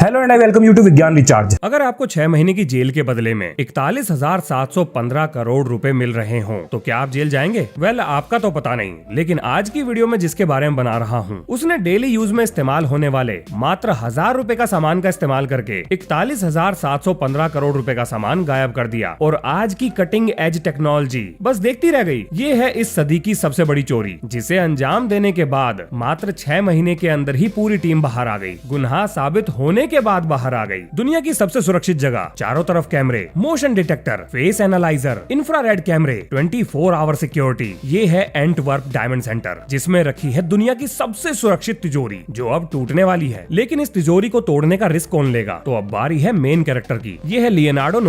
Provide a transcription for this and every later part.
Hello and I welcome you to Vigyan recharge. अगर आपको 6 महीने की जेल के बदले में 41,715 करोड़ रुपए मिल रहे हों तो क्या आप जेल जाएंगे? वेल, आपका तो पता नहीं, लेकिन आज की वीडियो में जिसके बारे में बना रहा हूँ उसने डेली यूज में इस्तेमाल होने वाले मात्र 1000 रुपए का सामान का इस्तेमाल करके 41,715 करोड़ रुपए का सामान गायब कर दिया और आज की कटिंग एज टेक्नोलॉजी बस देखती रह गई। ये है इस सदी की सबसे बड़ी चोरी, जिसे अंजाम देने के बाद मात्र 6 महीने के अंदर ही पूरी टीम बाहर आ गई। गुनाह साबित होने के बाद बाहर आ गई। दुनिया की सबसे सुरक्षित जगह, चारों तरफ कैमरे, motion detector, face analyser, infrared कैमरे, 24 आवर सिक्योरिटी। ये है एंटवर्प डायमंड सेंटर, जिसमें रखी है दुनिया की सबसे सुरक्षित तिजोरी, जो अब टूटने वाली है। लेकिन इस तिजोरी को तोड़ने का रिस्क कौन लेगा? तो अब बारी है मेन कैरेक्टर की। ये है लियोनार्डो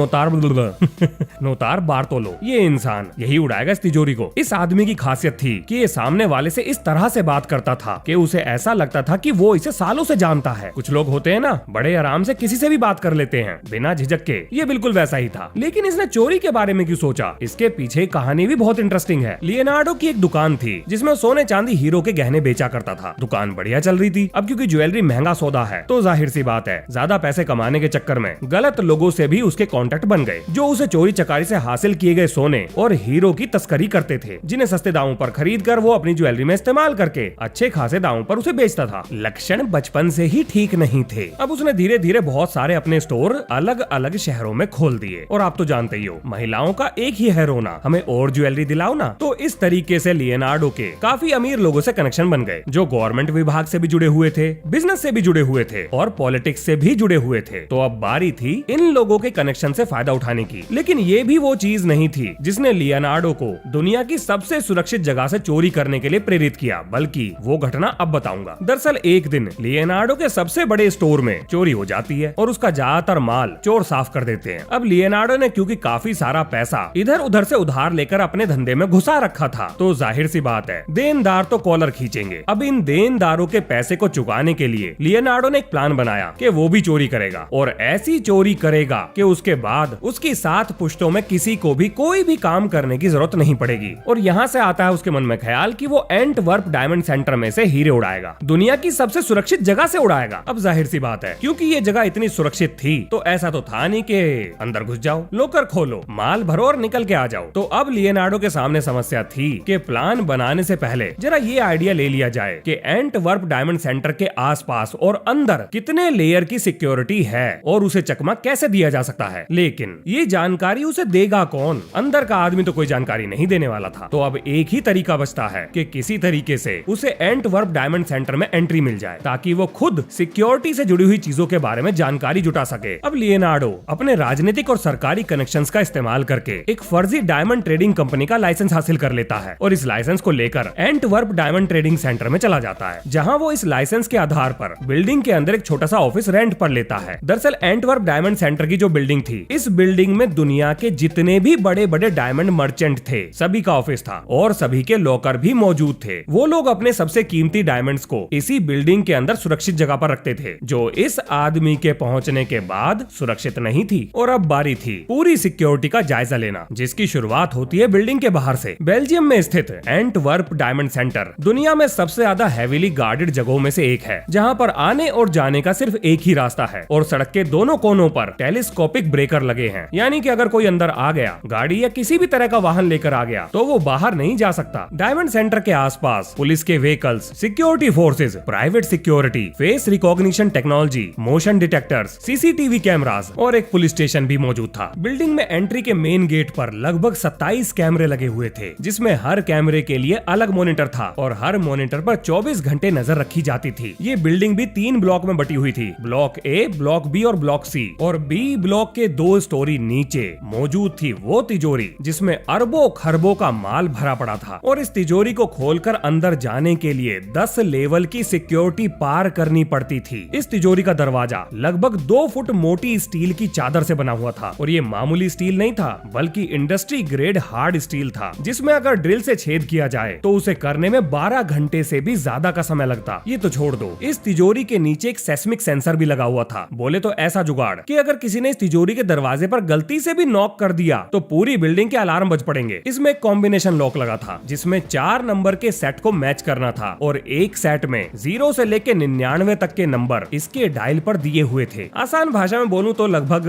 नोतार बार्टोलो। ये इंसान यही उड़ाएगा इस तिजोरी को। इस आदमी की खासियत थी कि ये सामने वाले से इस तरह से बात करता था कि उसे ऐसा लगता था कि वो इसे सालों से जानता है। कुछ लोग होते हैं ना, बड़े आराम से किसी से भी बात कर लेते हैं बिना झिझक के। ये बिल्कुल वैसा ही था। लेकिन इसने चोरी के बारे में क्यों सोचा? इसके पीछे कहानी भी बहुत इंटरेस्टिंग है। लियोनार्डो की एक दुकान थी जिसमें सोने चांदी हीरो के गहने बेचा करता था। दुकान बढ़िया चल रही थी। अब क्योंकि ज्वेलरी महंगा सौदा है तो जाहिर सी बात है ज्यादा पैसे कमाने के चक्कर में गलत लोगों से भी उसके कॉन्टेक्ट बन गए, जो उसे चोरी चकारी से हासिल किए गए सोने और हीरो की तस्करी करते थे, जिन्हें सस्ते दामों पर खरीद कर वो अपनी ज्वेलरी में इस्तेमाल करके अच्छे खासे दामों पर उसे बेचता था। लक्षण बचपन से ही ठीक नहीं थे। अब उसने धीरे धीरे बहुत सारे अपने स्टोर अलग अलग शहरों में खोल दिए। और आप तो जानते ही हो, महिलाओं का एक ही है रोना, हमें और ज्वेलरी दिलाओ ना। तो इस तरीके से लियोनार्डो के काफी अमीर लोगों से कनेक्शन बन गए, जो गवर्नमेंट विभाग से भी जुड़े हुए थे, बिजनेस से भी जुड़े हुए थे और पॉलिटिक्स से भी जुड़े हुए थे। तो अब बारी थी इन लोगों के कनेक्शन से फायदा उठाने की। लेकिन ये भी वो चीज नहीं थी जिसने लियोनार्डो को दुनिया की सबसे सुरक्षित जगह से चोरी करने के लिए प्रेरित किया, बल्कि वो घटना अब बताऊंगा। दरअसल एक दिन लियोनार्डो के सबसे बड़े स्टोर में चोरी हो जाती है और उसका ज्यादातर माल चोर साफ कर देते हैं। अब लियोनार्डो ने क्योंकि काफी सारा पैसा इधर उधर से उधार लेकर अपने धंधे में घुसा रखा था, तो जाहिर सी बात है देनदार तो कॉलर खींचेंगे। अब इन देनदारों के पैसे को चुकाने के लिए लियोनार्डो ने एक प्लान बनाया कि वो भी चोरी करेगा और ऐसी चोरी करेगा कि उसके बाद उसकी 7 पुश्तों में किसी को भी कोई भी काम करने की जरूरत नहीं पड़ेगी। और यहाँ से आता है उसके मन में ख्याल कि वो एंटवर्प डायमंड सेंटर में से हीरे उड़ाएगा, दुनिया की सबसे सुरक्षित जगह से उड़ाएगा। अब जाहिर सी बात है क्योंकि ये जगह इतनी सुरक्षित थी तो ऐसा तो था नहीं कि अंदर घुस जाओ, लोकर खोलो, माल भरो और निकल के आ जाओ। तो अब लियोनार्डो के सामने समस्या थी कि प्लान बनाने से पहले जरा ये आइडिया ले लिया जाए कि एंटवर्प डायमंड सेंटर के आसपास और अंदर कितने लेयर की सिक्योरिटी है और उसे चकमा कैसे दिया जा सकता है। लेकिन ये जानकारी उसे देगा कौन? अंदर का आदमी तो कोई जानकारी नहीं देने वाला था। तो अब एक ही तरीका बचता है कि किसी तरीके से उसे एंटवर्प डायमंड सेंटर में एंट्री मिल जाए, ताकि वो खुद सिक्योरिटी से जुड़ी हुई चीजों के बारे में जानकारी जुटा सके। अब लियोनार्डो अपने राजनीतिक और सरकारी कनेक्शंस का इस्तेमाल करके एक फर्जी डायमंड ट्रेडिंग कंपनी का लाइसेंस हासिल कर लेता है और इस लाइसेंस को लेकर एंटवर्प डायमंड ट्रेडिंग सेंटर में चला जाता है, जहां वो इस लाइसेंस के आधार पर बिल्डिंग के अंदर एक छोटा सा ऑफिस रेंट पर लेता है। दरअसल एंटवर्प डायमंड सेंटर की जो बिल्डिंग थी, इस बिल्डिंग में दुनिया के जितने भी बड़े बड़े डायमंड मर्चेंट थे, सभी का ऑफिस था और सभी के लॉकर भी मौजूद थे। वो लोग अपने सबसे कीमती डायमंड्स को इसी बिल्डिंग के अंदर सुरक्षित जगह पर रखते थे, जो इस आदमी के पहुंचने के बाद सुरक्षित नहीं थी। और अब बारी थी पूरी सिक्योरिटी का जायजा लेना, जिसकी शुरुआत होती है बिल्डिंग के बाहर से। बेल्जियम में स्थित एंटवर्प डायमंड सेंटर दुनिया में सबसे ज्यादा हेवीली गार्डेड जगहों में से एक है, जहां पर आने और जाने का सिर्फ एक ही रास्ता है और सड़क के दोनों कोनों पर टेलीस्कोपिक ब्रेकर लगे हैं। यानी कि अगर कोई अंदर आ गया, गाड़ी या किसी भी तरह का वाहन लेकर आ गया, तो वो बाहर नहीं जा सकता। डायमंड सेंटर के आसपास पुलिस के vehicles, security forces, private security, face recognition technology, motion detectors, CCTV cameras और एक पुलिस स्टेशन भी मौजूद था। बिल्डिंग में एंट्री के मेन गेट पर लगभग 27 कैमरे लगे हुए थे, जिसमें हर कैमरे के लिए अलग मॉनिटर था और हर मॉनिटर पर 24 घंटे नजर रखी जाती थी। ये बिल्डिंग भी 3 ब्लॉक में बटी हुई थी, ब्लॉक ए, ब्लॉक बी और ब्लॉक सी। और बी ब्लॉक के 2 स्टोरी नीचे मौजूद थी वो तिजोरी जिसमें अरबों खरबों का माल भरा पड़ा था। और इस तिजोरी को खोलकर अंदर जाने के लिए 10 लेवल की सिक्योरिटी पार करनी पड़ती थी। इस तिजोरी का दरवाजा लगभग 2 फुट मोटी स्टील की चादर से बना हुआ था और ये मामूली स्टील नहीं था, बल्कि इंडस्ट्री ग्रेड हार्ड स्टील था, जिसमें अगर ड्रिल से छेद किया जाए तो उसे करने में 12 घंटे से भी ज्यादा का समय लगता। ये तो छोड़ दो, इस तिजोरी के नीचे एक सेस्मिक सेंसर भी लगा हुआ था। बोले तो ऐसा जुगाड़ कि अगर किसी ने इस तिजोरी के दरवाजे पर गलती से भी नॉक कर दिया तो पूरी बिल्डिंग के अलार्म बज पड़ेंगे। इसमें एक कॉम्बिनेशन लॉक लगा था जिसमें 4 नंबर के सेट को मैच करना था और एक सेट में 0 से लेके 99 तक के नंबर इसके टाइल पर दिए हुए थे। आसान भाषा में बोलूं तो लगभग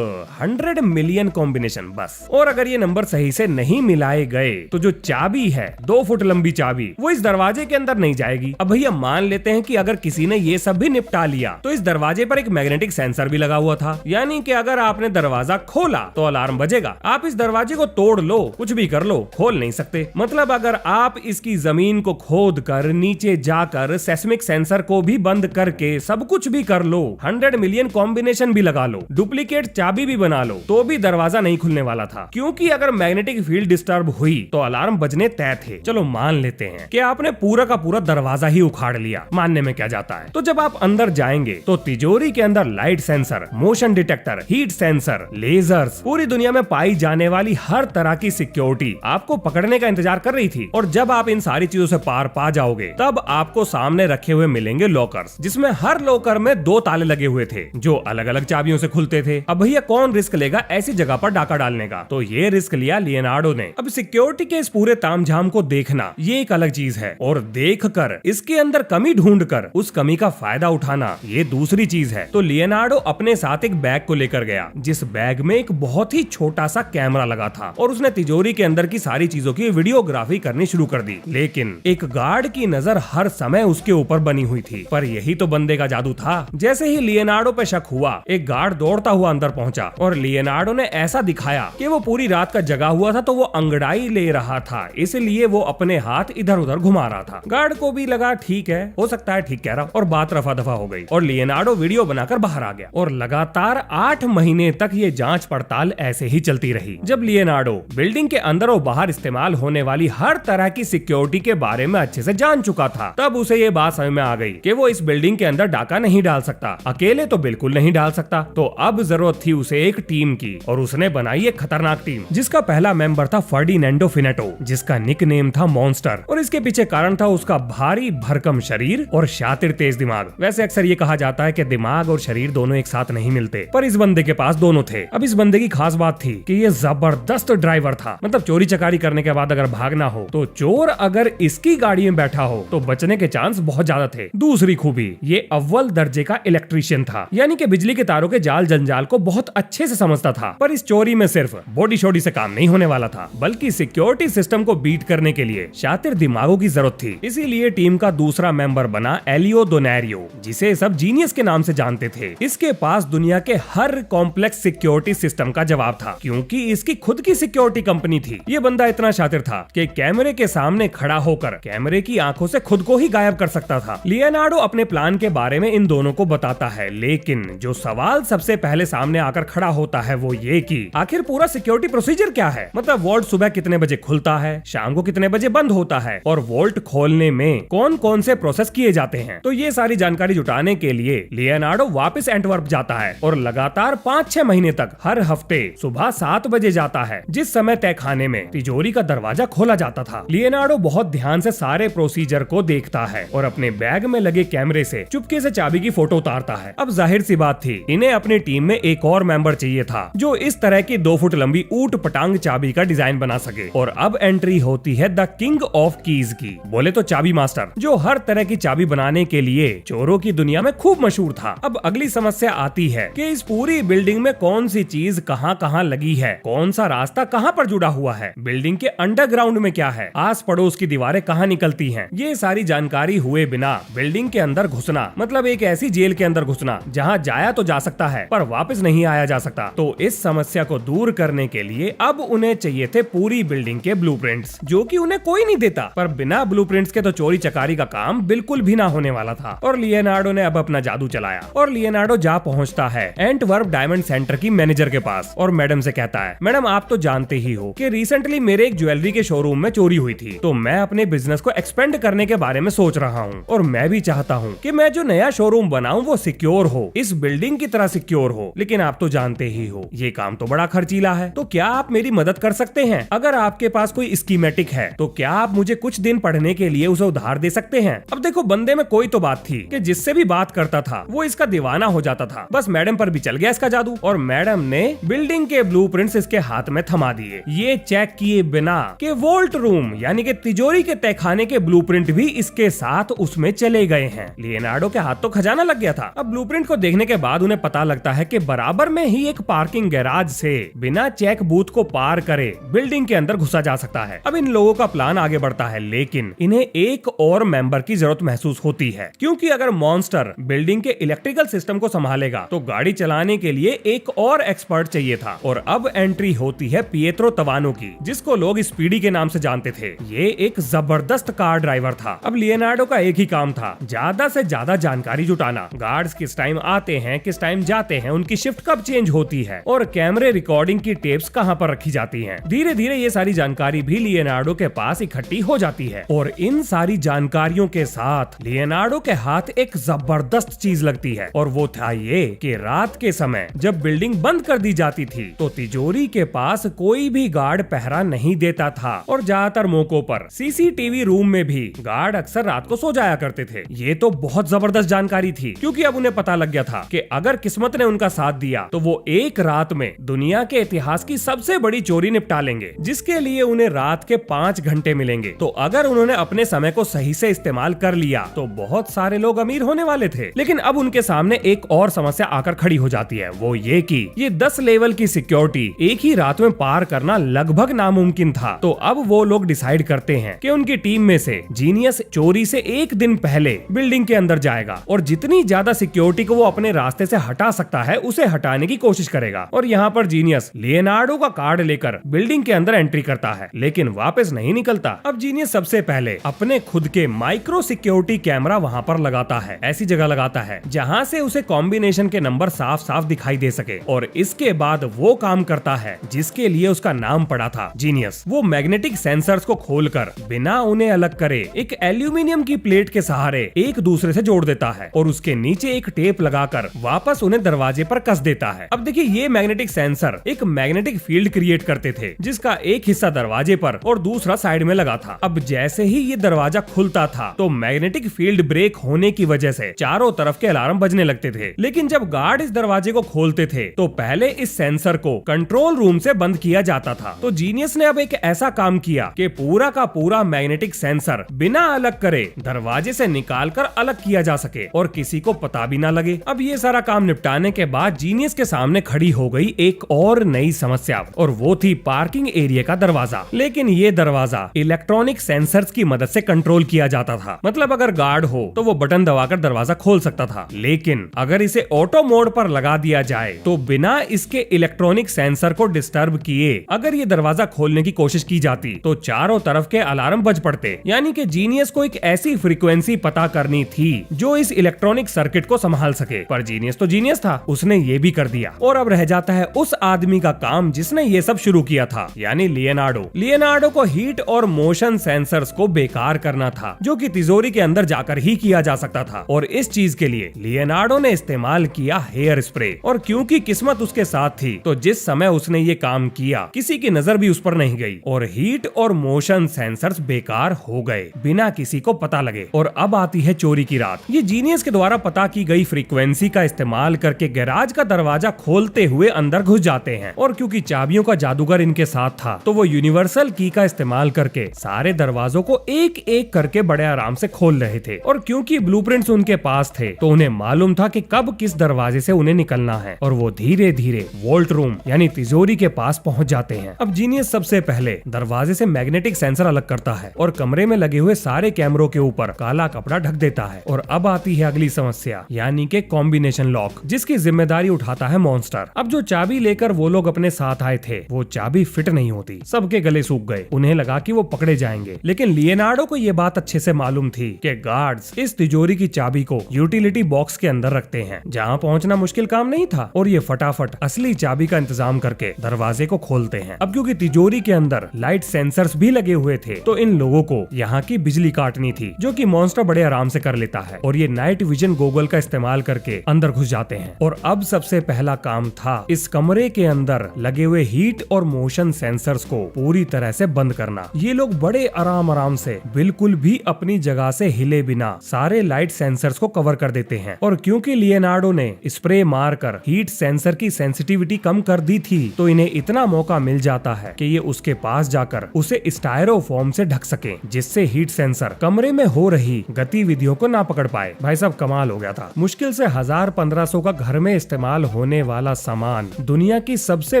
100 मिलियन कॉम्बिनेशन बस। और अगर ये नंबर सही से नहीं मिलाए गए तो जो चाबी है 2 फुट लंबी चाबी, वो इस दरवाजे के अंदर नहीं जाएगी। अब भैया मान लेते हैं कि अगर किसी ने ये सब भी निपटा लिया तो इस दरवाजे पर एक मैग्नेटिक सेंसर भी लगा हुआ था, यानी कि अगर आपने दरवाजा खोला तो अलार्म बजेगा। आप इस दरवाजे को तोड़ लो, कुछ भी कर लो, खोल नहीं सकते। मतलब अगर आप इसकी जमीन को खोद कर नीचे जाकर सेस्मिक सेंसर को भी बंद करके सब कुछ भी कर लो, 100 मिलियन कॉम्बिनेशन भी लगा लो, डुप्लीकेट चाबी भी बना लो, तो भी दरवाजा नहीं खुलने वाला था, क्योंकि अगर मैग्नेटिक फील्ड डिस्टर्ब हुई तो अलार्म बजने तय थे। चलो मान लेते हैं कि आपने पूरा का पूरा दरवाजा ही उखाड़ लिया, मानने में क्या जाता है। तो जब आप अंदर जाएंगे तो तिजोरी के अंदर light sensor, motion detector, heat sensor, lasers, पूरी दुनिया में पाई जाने वाली हर तरह की सिक्योरिटी आपको पकड़ने का इंतजार कर रही थी। और जब आप इन सारी चीजों से पार पा जाओगे तब आपको सामने रखे हुए मिलेंगे लॉकर्स, जिसमें हर लॉकर में 2 ताले लगे हुए थे जो अलग अलग चाबियों से खुलते थे। अब भैया कौन रिस्क लेगा ऐसी जगह पर डाका डालने का? तो ये रिस्क लिया लियोनार्डो ने। अब सिक्योरिटी के इस पूरे तामझाम को देखना ये एक अलग चीज है, और देखकर इसके अंदर कमी ढूंढकर उस कमी का फायदा उठाना ये दूसरी चीज है। तो लियोनार्डो अपने साथ एक बैग को लेकर गया, जिस बैग में एक बहुत ही छोटा सा कैमरा लगा था, और उसने तिजोरी के अंदर की सारी चीजों की वीडियोग्राफी करनी शुरू कर दी। लेकिन एक गार्ड की नजर हर समय उसके ऊपर बनी हुई थी, पर यही तो बंदे का जादू था। जैसे ही लियोनार्डो पे शक हुआ, एक गार्ड दौड़ता हुआ अंदर पहुंचा, और लियोनार्डो ने ऐसा दिखाया कि वो पूरी रात का जगा हुआ था, तो वो अंगड़ाई ले रहा था, इसलिए वो अपने हाथ इधर उधर घुमा रहा था। गार्ड को भी लगा ठीक है, हो सकता है ठीक कह रहा, और बात रफा दफा हो गई, और लियोनार्डो वीडियो बनाकर बाहर आ गया। और लगातार 8 महीने तक ये जांच पड़ताल ऐसे ही चलती रही। जब लियोनार्डो बिल्डिंग के अंदर और बाहर इस्तेमाल होने वाली हर तरह की सिक्योरिटी के बारे में अच्छे से जान चुका था, तब उसे ये बात समझ में आ गई कि वो इस बिल्डिंग के अंदर डाका नहीं डाल सकता, अकेले तो बिल्कुल नहीं डाल सकता। तो अब जरूरत थी उसे एक टीम की, और उसने बनाई एक खतरनाक टीम, जिसका पहला मेंबर था फर्डिनेंडो फिनेटो, जिसका निकनेम था मॉन्स्टर। और इसके पीछे कारण था उसका भारी भरकम शरीर और शातिर तेज दिमाग। वैसे अक्सर ये कहा जाता है कि दिमाग और शरीर दोनों एक साथ नहीं मिलते, पर इस बंदे के पास दोनों थे। अब इस बंदे की खास बात थी कि ये जबरदस्त ड्राइवर था। मतलब चोरी चकारी करने के बाद अगर भागना हो तो चोर अगर इसकी गाड़ी में बैठा हो तो बचने के चांस बहुत ज्यादा थे। दूसरी खूबी, ये अव्वल दर्जे का इलेक्ट्रीशियन था, यानी कि बिजली के तारों के जाल जंजाल को बहुत अच्छे से समझता था। पर इस चोरी में सिर्फ बॉडी शॉडी से काम नहीं होने वाला था, बल्कि सिक्योरिटी सिस्टम को बीट करने के लिए शातिर दिमागों की जरूरत थी। इसीलिए टीम का दूसरा मेंबर बना एलियो दोनारियो, जिसे सब जीनियस के नाम से जानते थे। इसके पास दुनिया के हर कॉम्प्लेक्स सिक्योरिटी सिस्टम का जवाब था, क्योंकि इसकी खुद की सिक्योरिटी कंपनी थी। ये बंदा इतना शातिर था कि कैमरे के सामने खड़ा होकर कैमरे की आंखों से खुद को ही गायब कर सकता था। लियोनार्डो अपने प्लान के बारे में इन दोनों को बताता है, लेकिन जो सवाल सबसे पहले सामने आकर खड़ा होता है वो ये कि आखिर पूरा सिक्योरिटी प्रोसीजर क्या है। मतलब वॉल्ट सुबह कितने बजे खुलता है, शाम को कितने बजे बंद होता है, और वॉल्ट खोलने में कौन कौन से प्रोसेस किए जाते हैं। तो ये सारी जानकारी जुटाने के लिए लियोनार्डो वापस एंटवर्प जाता है, और लगातार 5-6 महीने तक हर हफ्ते सुबह 7 बजे जाता है, जिस समय तय खाने में तिजोरी का दरवाजा खोला जाता था। लियोनार्डो बहुत ध्यान से सारे प्रोसीजर को देखता है और अपने बैग में लगे कैमरे से चुपके से चाबी की फोटो उतारता है। अब जाहिर सी बात थी, इन्हें अपनी टीम में एक और मेंबर चाहिए था जो इस तरह की 2 फुट लंबी ऊट पटांग चाबी का डिजाइन बना सके। और अब एंट्री होती है द किंग ऑफ कीज की, बोले तो चाबी मास्टर, जो हर तरह की चाबी बनाने के लिए चोरों की दुनिया में खूब मशहूर था। अब अगली समस्या आती है कि इस पूरी बिल्डिंग में कौन सी चीज कहां कहां लगी है, कौन सा रास्ता कहां पर जुड़ा हुआ है, बिल्डिंग के अंडरग्राउंड में क्या है, आस पड़ोस की दीवारें कहां निकलती हैं। ये सारी जानकारी हुए बिना बिल्डिंग के अंदर घुसना, मतलब एक ऐसी जेल के अंदर घुसना जहां जाया तो जा सकता है पर वापस नहीं आया जा सकता। तो इस समस्या को दूर करने के लिए अब उन्हें चाहिए थे पूरी बिल्डिंग के ब्लूप्रिंट्स, जो कि उन्हें कोई नहीं देता। पर बिना ब्लूप्रिंट्स के तो चोरी चकारी का काम बिल्कुल भी ना होने वाला था। और लियोनार्डो ने अब अपना जादू चलाया, और लियोनार्डो जा पहुंचता है एंटवर्प डायमंड सेंटर की मैनेजर के पास, और मैडम से कहता है, मैडम आप तो जानते ही हो कि रिसेंटली मेरे एक ज्वेलरी के शोरूम में चोरी हुई थी, तो मैं अपने बिजनेस को एक्सपेंड करने के बारे में सोच रहा हूँ, और मैं भी चाहता हूँ कि मैं जो नया शोरूम बनाऊं वो सिक्योर हो, इस बिल्डिंग की तरह सिक्योर हो। लेकिन आप तो जानते ही हो ये काम तो बड़ा खर्चीला है, तो क्या आप मेरी मदद कर सकते हैं? अगर आपके पास कोई स्कीमेटिक है तो क्या आप मुझे कुछ दिन पढ़ने के लिए उसे उधार दे सकते हैं? अब देखो, बंदे में कोई तो बात थी कि जिससे भी बात करता था वो इसका दीवाना हो जाता था। बस मैडम पर भी चल गया इसका जादू, और मैडम ने बिल्डिंग के ब्लूप्रिंट्स इसके हाथ में थमा दिए। ये चेक किए बिना कि वोल्ट रूम यानी कि तिजोरी के तहखाने के ब्लूप्रिंट भी इसके साथ उसमें चले गए हैं। लियोनार्डो के हाथ तो खजाना लग गया था। अब ब्लूप्रिंट को देखने के बाद उन्हें पता लगता है कि बराबर में ही एक पार्किंग गैराज से बिना चेक बूथ को पार करे बिल्डिंग के अंदर घुसा जा सकता है। अब इन लोगों का प्लान आगे बढ़ता है, लेकिन इन्हें एक और मेंबर की जरूरत महसूस होती है, क्योंकि अगर मॉन्स्टर बिल्डिंग के इलेक्ट्रिकल सिस्टम को संभालेगा तो गाड़ी चलाने के लिए एक और एक्सपर्ट चाहिए था। और अब एंट्री होती है पिएत्रो तवानो की, जिसको लोग स्पीडी के नाम से जानते थे। ये एक जबरदस्त कार ड्राइवर था। अब लियोनार्डो का एक ही काम था, ज्यादा से ज्यादा जानकारी जुटाना। गार्ड्स किस टाइम आते हैं, किस टाइम जाते हैं, उनकी शिफ्ट कब चेंज होती है और कैमरे रिकॉर्डिंग की टेप्स कहां पर रखी जाती हैं। धीरे धीरे ये सारी जानकारी भी लियोनार्डो के पास इकट्ठी हो जाती है और इन सारी जानकारियों के साथ लियोनार्डो के हाथ एक जबरदस्त चीज लगती है, और वो था ये कि रात के समय जब बिल्डिंग बंद कर दी जाती थी तो तिजोरी के पास कोई भी गार्ड पहरा नहीं देता था, और ज्यादातर मौकों पर सीसीटीवी रूम में भी गार्ड अक्सर रात को सो जाया करते थे। ये तो बहुत जबरदस्त जानकारी थी, क्योंकि अब उन्हें पता लग गया था कि अगर किस्मत ने उनका साथ दिया तो वो एक रात में दुनिया के इतिहास की सबसे बड़ी चोरी निपटा लेंगे, जिसके लिए उन्हें रात के 5 घंटे मिलेंगे। तो अगर उन्होंने अपने समय को सही से इस्तेमाल कर लिया तो बहुत सारे लोग अमीर होने वाले थे। लेकिन अब उनके सामने एक और समस्या आकर खड़ी हो जाती है, वो ये कि ये 10 लेवल की सिक्योरिटी एक ही रात में पार करना लगभग नामुमकिन था। तो अब वो लोग डिसाइड करते हैं कि उनकी टीम में से जीनियस चोरी से एक दिन पहले बिल्डिंग के अंदर जाएगा और जितनी ज्यादा सिक्योरिटी को वो अपने रास्ते से हटा सकता है उसे हटाने की कोशिश करेगा। और यहाँ पर जीनियस लियोनार्डो का कार्ड लेकर बिल्डिंग के अंदर एंट्री करता है, लेकिन वापस नहीं निकलता। अब जीनियस सबसे पहले अपने खुद के माइक्रो सिक्योरिटी कैमरा वहाँ पर लगाता है, ऐसी जगह लगाता है जहाँ से उसे कॉम्बिनेशन के नंबर साफ साफ दिखाई दे सके। और इसके बाद वो काम करता है जिसके लिए उसका नाम पड़ा था जीनियस। वो मैग्नेटिक सेंसर्स को खोलकर बिना उन्हें अलग करे एक एल्यूमिनियम की प्लेट के सहारे एक दूसरे से जोड़ देता है और उसके नीचे एक टेप लगाकर वापस उन्हें दरवाजे पर कस देता है। अब देखिए, ये मैग्नेटिक सेंसर एक मैग्नेटिक फील्ड क्रिएट करते थे, जिसका एक हिस्सा दरवाजे पर और दूसरा साइड में लगा था। अब जैसे ही ये दरवाजा खुलता था तो मैग्नेटिक फील्ड ब्रेक होने की वजह से चारों तरफ के अलार्म बजने लगते थे। लेकिन जब गार्ड इस दरवाजे को खोलते थे तो पहले इस सेंसर को कंट्रोल रूम से बंद किया जाता था। तो जीनियस ने अब एक ऐसा काम किया कि पूरा का पूरा मैग्नेटिक सेंसर बिना अलग करे दरवाजे से निकालकर अलग किया जा सके और किसी को पता भी ना लगे। अब ये सारा काम निपटाने के बाद जीनियस के सामने खड़ी हो गई एक और नई समस्या, और वो थी पार्किंग एरिया का दरवाजा। लेकिन ये दरवाजा इलेक्ट्रॉनिक सेंसर्स की मदद से कंट्रोल किया जाता था। मतलब अगर गार्ड हो तो वो बटन दबाकर दरवाजा खोल सकता था, लेकिन अगर इसे ऑटो मोड पर लगा दिया जाए तो बिना इसके इलेक्ट्रॉनिक सेंसर को डिस्टर्ब किए अगर ये दरवाजा खोलने की कोशिश की जाती तो चारों तरफ के अलार्म बज पड़ते। यानी कि जीनियस को एक ऐसी फ्रीक्वेंसी पता करनी थी जो इस इलेक्ट्रॉनिक सर्किट को संभाल सके। पर जीनियस तो जीनियस था, उसने ये भी कर दिया। और अब रह जाता है उस आदमी का काम जिसने ये सब शुरू किया था, यानी लियोनार्डो। लियोनार्डो को हीट और मोशन सेंसर्स को बेकार करना था, जो कि तिजोरी के अंदर जाकर ही किया जा सकता था। और इस चीज के लिए लियोनार्डो ने इस्तेमाल किया हेयर स्प्रे। और क्योंकि किस्मत उसके साथ थी तो जिस समय उसने ये काम किया किसी की नजर भी उस पर नहीं गई और हीट और मोशन सेंसर्स बेकार हो गए बिना किसी को पता लगे। और अब आती है चोरी की रात। ये जीनियस के द्वारा पता की गई फ्रीक्वेंसी का इस्तेमाल करके गैराज का दरवाजा खोलते हुए अंदर घुस जाते हैं। और क्योंकि चाबियों का जादूगर इनके साथ था तो वो यूनिवर्सल की का इस्तेमाल करके सारे दरवाजों को एक एक करके बड़े आराम से खोल रहे थे। और क्योंकि ब्लूप्रिंट्स उनके पास थे तो उन्हें मालूम था कि कब किस दरवाजे से उन्हें निकलना है। और वो धीरे धीरे वोल्ट रूम यानी तिजोरी के पास पहुंच जाते हैं। अब जीनियस सबसे पहले दरवाजे से मैग्नेटिक सेंसर अलग करता है और कमरे में लगे हुए सारे कैमरों के ऊपर काला कपड़ा ढक देता है। और अब आती है अगली समस्या, यानी कि कॉम्बिनेशन लॉक, जिसकी जिम्मेदारी उठाता है मॉन्स्टर। अब जो चाबी लेकर वो लोग अपने साथ आए थे वो चाबी फिट नहीं होती, सबके गले सूख गए। उन्हें लगा कि वो पकड़े जाएंगे, लेकिन लियोनार्डो को ये बात अच्छे से मालूम थी कि गार्ड्स इस तिजोरी की चाबी को यूटिलिटी बॉक्स के अंदर रखते हैं, जहाँ पहुँचना मुश्किल काम नहीं था। और ये फटाफट असली चाबी का इंतजाम करके दरवाजे को खोलते हैं। अब क्योंकि तिजोरी के अंदर लाइट सेंसर्स भी लगे हुए थे तो इन लोगों को यहाँ की बिजली काटनी थी, जो कि मॉन्स्टर बड़े आराम से कर लेता है। और ये नाइट विजन गॉगल का इस्तेमाल करके अंदर घुस जाते हैं। और अब सबसे पहला काम था इस कमरे के अंदर लगे हुए हीट और मोशन सेंसर्स को पूरी तरह से बंद करना। ये लोग बड़े आराम से बिल्कुल भी अपनी जगह से हिले बिना सारे लाइट सेंसर्स को कवर कर देते हैं। और क्योंकि लियोनार्डो ने स्प्रे मारकर हीट सेंसर की सेंसिटिविटी कम कर दी थी तो इन्हें इतना मौका मिल जाता है कि ये उसके पास जाकर उसे स्टायरोफोम से ढक सके, जिससे हीट सेंसर कमरे में हो रही गतिविधियों को ना पकड़ पाए। भाई साहब कमाल हो हो गया था। मुश्किल से 1000-1500 का घर में इस्तेमाल होने वाला सामान दुनिया की सबसे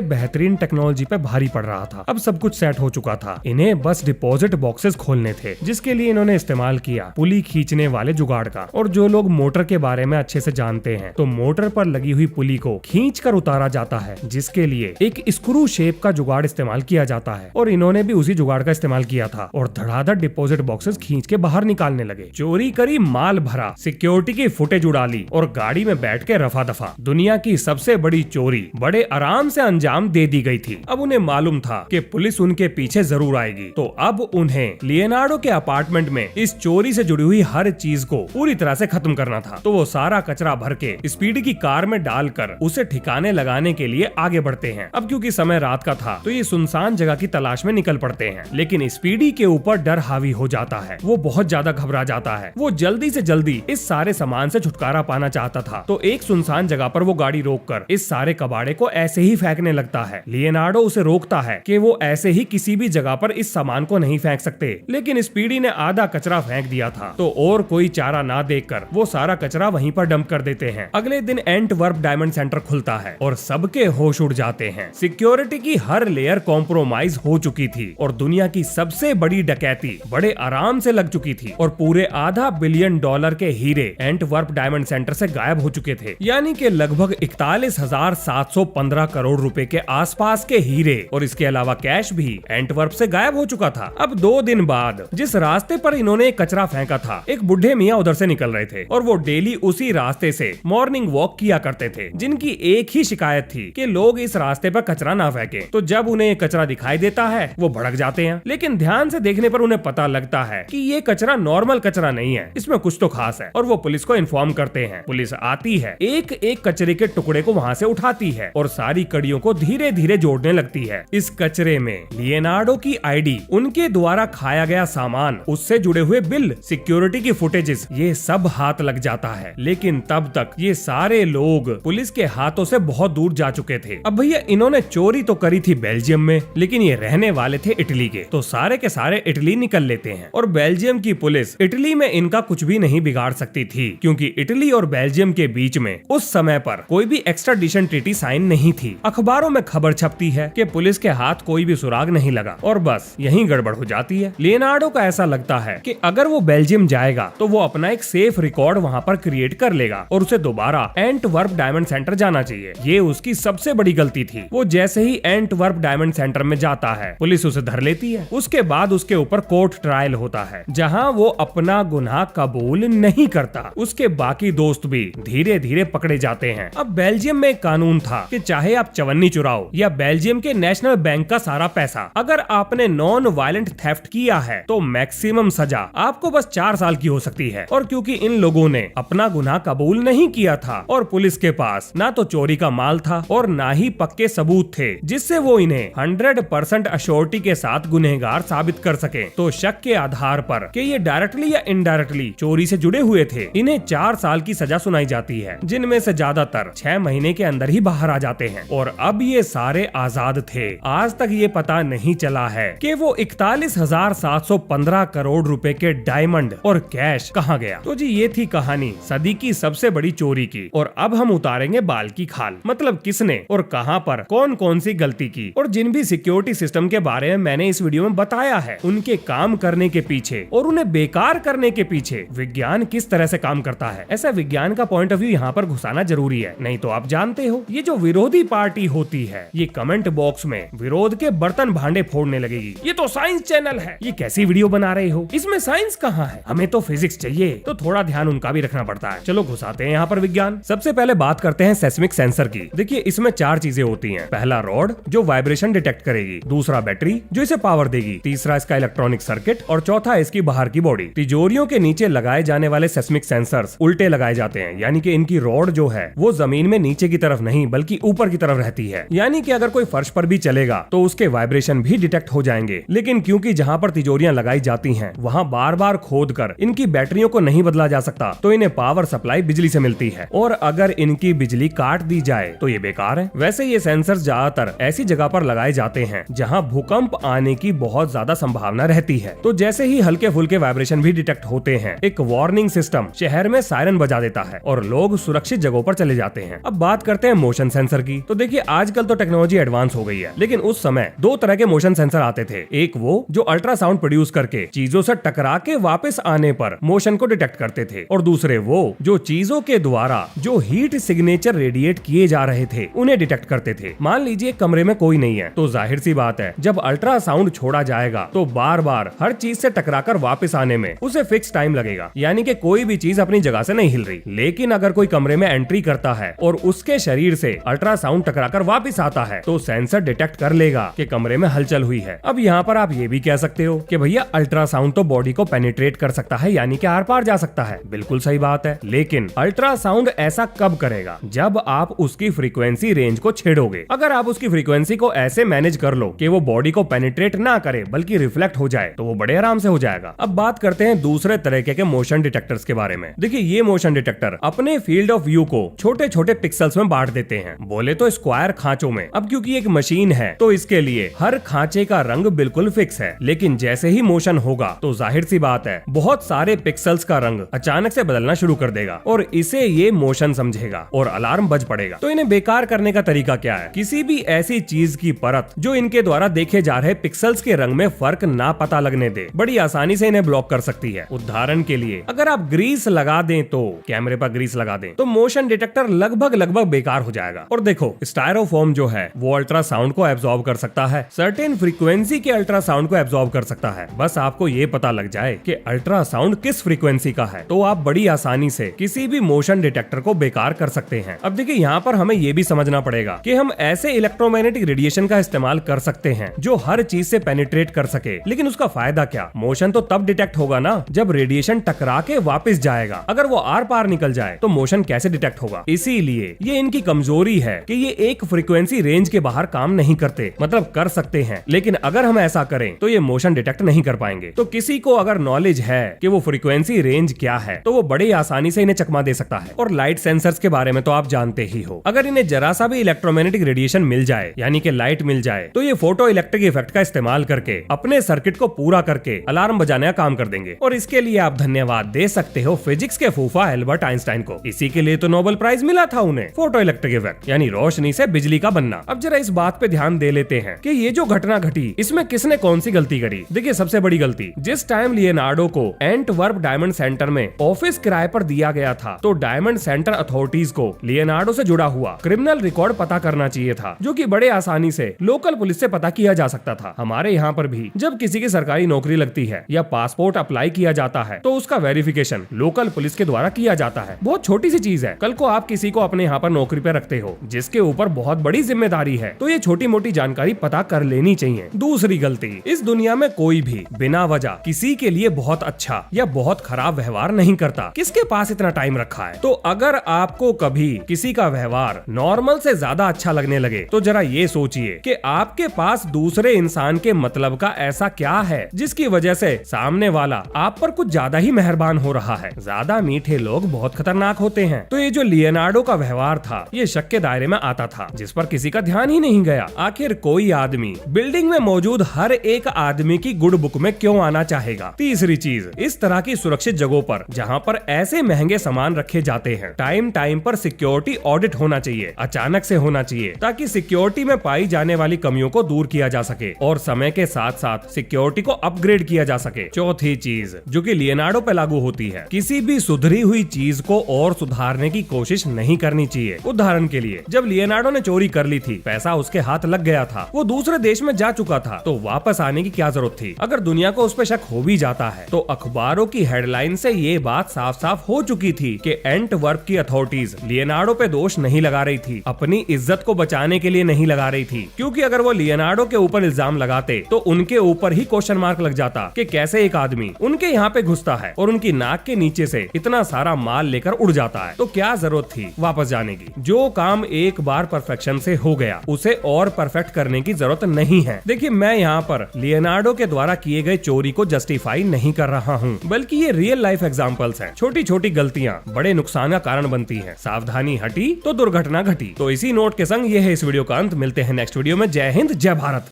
बेहतरीन टेक्नोलॉजी पे भारी पड़ रहा था। अब सब कुछ सेट हो चुका था, इन्हें बस डिपॉजिट बॉक्सेस खोलने थे, जिसके लिए इन्होंने इस्तेमाल किया पुली खींचने वाले जुगाड़ का। और जो लोग मोटर के बारे में अच्छे से जानते हैं तो मोटर पर लगी हुई पुली को खींच कर उतारा जाता है, जिसके लिए एक स्क्रू शेप का जुगाड़ इस्तेमाल किया जाता है। और इन्होंने भी उसी जुगाड़ का इस्तेमाल किया था और धड़ाधड़ डिपॉजिट बॉक्सेस खींच के बाहर निकालने लगे। चोरी करी, माल भरा, सिक्योरिटी की फुटेज उड़ा ली और गाड़ी में बैठ के रफा दफा। दुनिया की सबसे बड़ी चोरी बड़े आराम से अंजाम दे दी गई थी। अब उन्हें मालूम था कि पुलिस उनके पीछे जरूर आएगी, तो अब उन्हें लियोनार्डो के अपार्टमेंट में इस चोरी से जुड़ी हुई हर चीज को पूरी तरह से खत्म करना था। तो वो सारा कचरा भर के स्पीडी की कार में डालकर उसे ठिकाने लगाने के लिए आगे बढ़ते हैं। अब क्योंकि समय रात का था तो ये सुनसान जगह की तलाश में निकल पड़ते हैं, लेकिन स्पीडी के ऊपर डर हावी हो जाता है। वो बहुत ज्यादा घबरा जाता है। वो जल्दी से जल्दी इस सारे सामान से छुटकारा पाना चाहता था, तो एक सुनसान जगह पर वो गाड़ी रोककर इस सारे कबाड़े को ऐसे ही फेंकने लगता है। लियोनार्डो उसे रोकता है कि वो ऐसे ही किसी भी जगह पर इस सामान को नहीं फेंक सकते, लेकिन स्पीडी ने आधा कचरा फेंक दिया था, तो और कोई चारा ना देखकर वो सारा कचरा वहीं पर डंप कर देते हैं। अगले दिन एंटवर्प डायमंड सेंटर खुलता है और सबके होश उड़ जाते हैं। सिक्योरिटी की हर लेयर कॉम्प्रोमाइज हो चुकी थी और दुनिया की सबसे बड़ी डकैती बड़े आराम से लग चुकी थी और पूरे $500 बिलियन के हीरे एंटवर्प डायमंड सेंटर से गायब हो चुके थे। यानी कि लगभग 41,715 करोड़ रुपए के आसपास के हीरे और इसके अलावा कैश भी एंटवर्प से गायब हो चुका था। अब 2 दिन बाद जिस रास्ते पर इन्होंने कचरा फेंका था, एक बुढ़े मियाँ उधर से निकल रहे थे और वो डेली उसी रास्ते से मॉर्निंग वॉक किया करते थे, जिनकी एक ही शिकायत थी कि लोग इस रास्ते पर कचरा ना फेंके। तो जब उन्हें कचरा दिखाई देता है वो भड़क जाते हैं, लेकिन ध्यान से देखने पर उन्हें पता लगता है कि ये कचरा नॉर्मल कचरा नहीं है, इसमें कुछ तो खास है। और वो पुलिस को इन्फॉर्म करते हैं। पुलिस आती है, एक एक कचरे के टुकड़े को वहाँ से उठाती है और सारी कड़ियों को धीरे धीरे जोड़ने लगती है। इस कचरे में लियोनार्डो की आईडी, उनके द्वारा खाया गया सामान, उससे जुड़े हुए बिल, सिक्योरिटी की फुटेजेस, ये सब हाथ लग जाता है। लेकिन तब तक ये सारे लोग पुलिस के हाथों से बहुत दूर जा चुके थे। अब भैया इन्होंने चोरी तो करी थी बेल्जियम में, लेकिन ये रहने वाले थे इटली के, तो सारे के सारे इटली निकल लेते हैं। और बेल्जियम की पुलिस इटली में इनका कुछ भी नहीं बिगाड़ सकती थी, क्योंकि इटली और बेल्जियम के बीच में उस समय पर कोई भी एक्स्ट्राडिशन ट्रीटी साइन नहीं थी। अखबारों में खबर छपती है कि पुलिस के हाथ कोई भी सुराग नहीं लगा और बस यहीं गड़बड़ हो जाती है। लियोनार्डो का ऐसा लगता है कि अगर वो बेल्जियम जाएगा तो वो अपना एक सेफ रिकॉर्ड वहाँ पर क्रिएट कर लेगा और उसे दोबारा एंटवर्प डायमंड सेंटर जाना चाहिए। ये उसकी सबसे बड़ी गलती थी। वो जैसे ही एंटवर्प डायमंड सेंटर में जाता है, पुलिस उसे धर लेती है। उसके बाद उसके ऊपर कोर्ट ट्रायल होता है, जहाँ वो अपना गुनाह कबूल नहीं करता। उसके बाकी दोस्त भी धीरे धीरे पकड़े जाते हैं। अब बेल्जियम में एक कानून था कि चाहे आप चवन्नी चुराओ या बेल्जियम के नेशनल बैंक का सारा पैसा, अगर आपने नॉन वायलेंट थेफ्ट किया है तो मैक्सिमम सजा आपको बस 4 साल की हो सकती है। और क्योंकि इन लोगों ने अपना गुनाह कबूल नहीं किया था और पुलिस के पास ना तो चोरी का माल था और ना ही पक्के सबूत थे जिससे वो इन्हें 100% अश्योरिटी के साथ गुनहगार साबित कर सके, तो शक के आधार पर कि ये डायरेक्टली या इनडायरेक्टली चोरी से जुड़े हुए थे, इन्हें 4 साल की सजा सुनाई जाती है, जिनमें से ज्यादातर 6 महीने के अंदर ही बाहर आ जाते हैं। और अब ये सारे आजाद थे। आज तक ये पता नहीं चला है कि वो 41,715 करोड़ रुपए के डायमंड और कैश कहाँ गया। तो जी ये थी कहानी सदी की सबसे बड़ी चोरी की। और अब हम उतारेंगे बाल की खाल, मतलब किसने और कहां पर कौन कौन सी गलती की। और जिन भी सिक्योरिटी सिस्टम के बारे में मैंने इस वीडियो में बताया है, उनके काम करने के पीछे और उन्हें बेकार करने के पीछे विज्ञान किस तरह से काम करता है, ऐसा विज्ञान का पॉइंट ऑफ व्यू यहाँ पर घुसाना जरूरी है। नहीं तो आप जानते हो, ये जो विरोधी पार्टी होती है, ये कमेंट बॉक्स में विरोध के बर्तन भांडे फोड़ने लगेगी। ये तो साइंस चैनल है, ये कैसी वीडियो बना रहे हो, इसमें साइंस कहाँ है, हमें तो फिजिक्स चाहिए। तो थोड़ा ध्यान उनका भी रखना पड़ता है। चलो घुसाते हैं यहाँ पर विज्ञान। सबसे पहले बात करते हैं सेस्मिक सेंसर की। देखिए इसमें 4 चीजें होती हैं। पहला रॉड जो वाइब्रेशन डिटेक्ट करेगी, दूसरा बैटरी जो इसे पावर देगी, तीसरा इसका इलेक्ट्रॉनिक सर्किट और चौथा इसकी बाहर की बॉडी। तिजोरियों के नीचे लगाए जाने वाले सेस्मिक सेंसर्स उल्टे लगाए जाते हैं, यानी कि इनकी रॉड जो है वो जमीन में नीचे की तरफ नहीं बल्कि ऊपर की तरफ रहती है। यानी कि अगर कोई फर्श पर भी चलेगा तो उसके वाइब्रेशन भी डिटेक्ट हो जाएंगे। लेकिन क्योंकि जहाँ पर तिजोरियां लगाई जाती हैं वहाँ बार बार खोद कर इनकी बैटरियों को नहीं बदला जा सकता, तो इन्हें पावर सप्लाई बिजली से मिलती है और अगर इनकी बिजली काट दी जाए तो ये बेकार है। वैसे ये सेंसर ज्यादातर ऐसी जगह पर लगाए जाते हैं जहाँ भूकंप आने की बहुत ज्यादा संभावना रहती है। तो जैसे ही हल्के फुल्के वाइब्रेशन भी डिटेक्ट होते हैं, एक वार्निंग सिस्टम शहर में सायरन बजा देता है और लोग सुरक्षित जगहों पर चले जाते हैं। अब बात करते हैं मोशन सेंसर की। तो देखिए आजकल तो टेक्नोलॉजी एडवांस हो गई है, लेकिन उस समय दो तरह के मोशन सेंसर आते थे। एक वो जो अल्ट्रासाउंड प्रोड्यूस करके चीजों से टकरा के वापस आने पर मोशन को डिटेक्ट करते थे, और दूसरे वो जो चीजों के द्वारा जो हीट सिग्नेचर रेडिएट किए जा रहे थे उन्हें डिटेक्ट करते थे। मान लीजिए कमरे में कोई नहीं है, तो जाहिर सी बात है जब अल्ट्रासाउंड छोड़ा जाएगा तो बार बार हर चीज से टकराकर वापस आने में उसे फिक्स टाइम लगेगा, यानी कि कोई भी चीज अपनी जगह से नहीं हिल रही। लेकिन अगर कोई कमरे में एंट्री करता है और उसके शरीर से अल्ट्रासाउंड टकराकर वापस आता है तो सेंसर डिटेक्ट कर लेगा कि कमरे में हलचल हुई है। अब यहाँ पर आप ये भी कह सकते हो कि भैया अल्ट्रासाउंड तो बॉडी को पेनिट्रेट कर सकता है, यानी कि आर पार जा सकता है। बिल्कुल सही बात है, लेकिन अल्ट्रासाउंड ऐसा कब करेगा? जब आप उसकी फ्रीक्वेंसी रेंज को छेड़ोगे। अगर आप उसकी फ्रीक्वेंसी को ऐसे मैनेज कर लो कि वो बॉडी को पेनिट्रेट ना करे बल्कि रिफ्लेक्ट हो जाए, तो वो बड़े आराम से हो जाएगा। अब बात करते हैं दूसरे तरीके के मोशन डिटेक्टर्स के बारे में। देखिए ये मोशन डिटेक्टर अपने फील्ड ऑफ व्यू को छोटे छोटे पिक्सल्स में बांट देते हैं, बोले तो स्क्वायर खांचों में। अब क्योंकि एक मशीन है तो इसके लिए हर खांचे का रंग बिल्कुल फिक्स है, लेकिन जैसे ही मोशन होगा तो जाहिर सी बात है बहुत सारे पिक्सल्स का रंग अचानक से बदलना शुरू कर देगा और इसे ये मोशन समझेगा और अलार्म बज पड़ेगा। तो इन्हें बेकार करने का तरीका क्या है? किसी भी ऐसी चीज की परत जो इनके द्वारा देखे जा रहे पिक्सल्स के रंग में फर्क ना पता लगने दे, बड़ी आसानी से इन्हें ब्लॉक कर सकती है। उदाहरण के लिए अगर आप ग्रीस लगा दें, तो कैमरे पर ग्रीस लगा दें तो मोशन डिटेक्टर लगभग बेकार हो जाएगा। और देखो स्टायरोफोम जो है वो अल्ट्रासाउंड को एब्जॉर्ब कर सकता है, सर्टेन फ्रीक्वेंसी के अल्ट्रासाउंड को एब्जॉर्ब कर सकता है। बस आपको ये पता लग जाए कि अल्ट्रासाउंड किस फ्रीक्वेंसी का है तो आप बड़ी आसानी से किसी भी मोशन डिटेक्टर को बेकार कर सकते हैं। अब देखिए यहाँ पर हमें ये भी समझना पड़ेगा कि हम ऐसे इलेक्ट्रोमैग्नेटिक रेडिएशन का इस्तेमाल कर सकते हैं जो हर चीज से पेनिट्रेट कर सके, लेकिन उसका फायदा क्या? मोशन तो तब डिटेक्ट होगा ना जब रेडिएशन टकरा के वापस जाएगा। अगर वो आर पार निकल जाए तो मोशन कैसे डिटेक्ट होगा? इसीलिए ये इनकी कमजोरी है कि ये एक फ्रीक्वेंसी रेंज के बाहर काम नहीं करते। मतलब कर सकते हैं, लेकिन अगर हम ऐसा करें तो ये मोशन डिटेक्ट नहीं कर पाएंगे। तो किसी को अगर नॉलेज है कि वो फ्रीक्वेंसी रेंज क्या है तो वो बड़ी आसानी से इन्हें चकमा दे सकता है। और लाइट सेंसर्स के बारे में तो आप जानते ही हो, अगर इन्हें जरा सा भी इलेक्ट्रोमैग्नेटिक रेडिएशन मिल जाए यानी कि लाइट मिल जाए तो ये फोटो इलेक्ट्रिक इफेक्ट का इस्तेमाल करके अपने सर्किट को पूरा करके अलार्म बजाने का काम कर देंगे। और इसके लिए आप धन्यवाद दे सकते हो फिजिक्स के फूफा एल्बर्ट आइंस्टाइन को। इसी के लिए तो नोबेल प्राइज मिला था उन्हें, फोटो इलेक्ट्रिक इफेक्ट यानी रोशनी से बिजली का बनना। अब जरा इस बात पे ध्यान दे लेते हैं कि ये जो घटना घटी इसमें किसने कौन सी गलती करी। देखिए सबसे बड़ी गलती, जिस टाइम लियोनार्डो को एंटवर्प डायमंड सेंटर में ऑफिस किराए पर दिया गया था तो डायमंड सेंटर अथॉरिटीज को लियोनार्डो से जुड़ा हुआ क्रिमिनल रिकॉर्ड पता करना चाहिए था, जो कि बड़े आसानी से लोकल पुलिस से पता किया जा सकता था। हमारे यहाँ पर भी जब किसी की सरकारी नौकरी लगती है या पासपोर्ट अप्लाई किया जाता है तो उसका वेरिफिकेशन लोकल पुलिस के द्वारा किया जाता है। बहुत छोटी सी चीज है, कल को आप किसी को अपने यहाँ पर नौकरी पे रखते हो जिसके ऊपर बहुत बड़ी जिम्मेदारी है, तो ये छोटी मोटी जानकारी पता कर लेनी चाहिए। दूसरी गलती, इस दुनिया में कोई भी बिना वजह किसी के लिए बहुत अच्छा या बहुत खराब व्यवहार नहीं करता। किसके पास इतना टाइम रखा है? तो अगर आपको कभी किसी का व्यवहार नॉर्मल से ज्यादा अच्छा लगने लगे तो जरा ये सोचिए कि आपके पास दूसरे इंसान के मतलब का ऐसा क्या है जिसकी वजह से सामने वाला आप पर कुछ ज्यादा ही मेहरबान हो रहा है। ज्यादा मीठे लोग बहुत खतरनाक होते हैं। तो ये जो लियोनार्डो का व्यवहार था ये शक के दायरे में आता था, जिस पर किसी का ध्यान ही नहीं गया। आखिर कोई आदमी बिल्डिंग में मौजूद हर एक आदमी की गुड बुक में क्यों आना चाहेगा? तीसरी चीज, इस तरह की सुरक्षित जगहों पर जहाँ पर ऐसे महंगे सामान रखे जाते हैं टाइम टाइम पर सिक्योरिटी ऑडिट होना चाहिए, अचानक से होना चाहिए, ताकि सिक्योरिटी में पाई जाने वाली कमियों को दूर किया जा सके और समय के साथ साथ सिक्योरिटी को अपग्रेड किया जा सके। चौथी चीज जो कि लियोनार्डो पे लागू होती है, किसी भी सुधरी हुई चीज को और सुधारने की कोशिश नहीं करनी चाहिए। उदाहरण के लिए जब लियोनार्डो ने चोरी कर ली थी, पैसा उसके हाथ लग गया था, वो दूसरे देश में जा चुका था, तो वापस आने की क्या जरूरत थी? अगर दुनिया को उस पर शक हो भी जाता है तो अखबारों की हेडलाइन से ये बात साफ साफ हो चुकी थी कि एंटवर्प की अथॉरिटीज लियोनार्डो पे दोष नहीं लगा रही थी, अपनी इज्जत को बचाने के लिए नहीं लगा रही थी, क्योंकि अगर वो लियोनार्डो के ऊपर इल्जाम लगाते तो उनके ऊपर ही क्वेश्चन मार्क लग जाता कि कैसे एक आदमी उनके यहाँ पे घुसता है और उनकी नाक के नीचे से इतना सारा माल लेकर उड़ जाता है। तो क्या जरूरत थी वापस जाने की? जो काम एक बार परफेक्शन से हो गया उसे और परफेक्ट करने की जरूरत नहीं है। देखिए मैं यहाँ पर लियोनार्डो के द्वारा किए गए चोरी को जस्टिफाई नहीं कर रहा हूँ, बल्कि ये रियल लाइफ एग्जांपल्स हैं। छोटी छोटी गलतियाँ बड़े नुकसान का कारण बनती हैं। सावधानी हटी तो दुर्घटना घटी। तो इसी नोट के संग ये है इस वीडियो का अंत। मिलते हैं नेक्स्ट वीडियो में। जय हिंद, जय भारत।